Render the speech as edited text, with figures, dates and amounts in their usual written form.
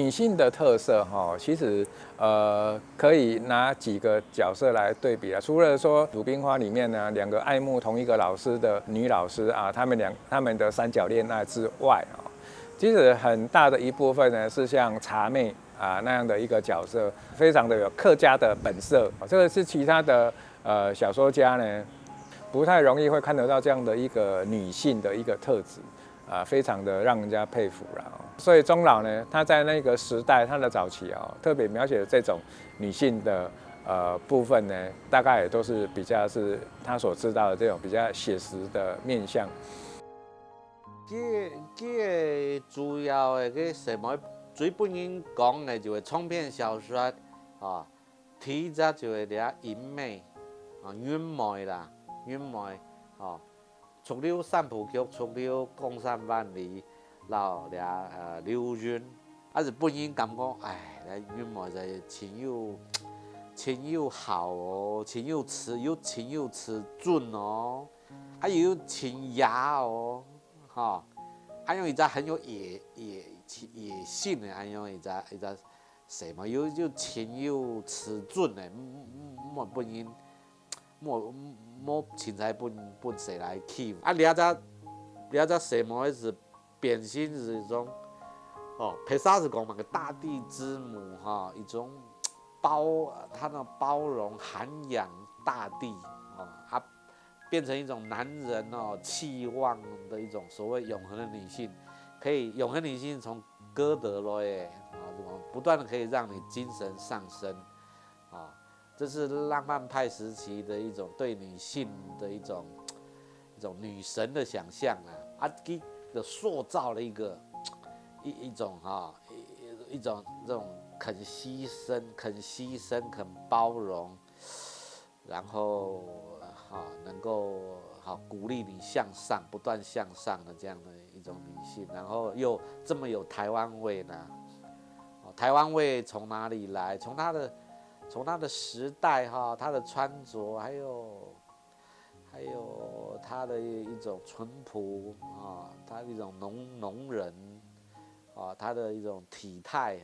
女性的特色哈，其实可以拿几个角色来对比啊。除了说《鲁冰花》里面呢两个爱慕同一个老师的女老师啊，他们的三角恋爱之外啊，其实很大的一部分呢是像茶妹啊那样的一个角色，非常的有客家的本色。这个是其他的小说家呢不太容易会看得到这样的一个女性的一个特质。非常的让人家佩服了。所以钟老呢，他在那个时代，他的早期特别描写的这种女性的部分呢，大概也都是比较是他所知道的这种比较写实的面向。这主要的个什么最本人讲的就是长篇小说啊，题材就是俩淫媚啊、冤媚啦、冤媚啊。除了三部曲，除了江山万里，然后刘润，是本人感觉，哎，冤枉在情又好哦，情又持准哦，又情雅哦，哈，还有一个很有野性的，还有一个什么又情又持准的，本人。莫凊彩本谁来起了只什么是典型是一种佩萨斯讲嘛个大地之母哈，一种他的包容涵养大地它变成一种男人期望的一种所谓永恒的女性，可以永恒女性从歌德来不断的可以让你精神上升这是浪漫派时期的一种对女性的一种女神的想象给的塑造了一种这种肯牺牲、肯包容，然后能够鼓励你向上、不断向上的这样的一种女性，然后又这么有台湾味呢？台湾味从哪里来？从她的时代她的穿着，还有她的一种淳朴她的一种农人她的一种体态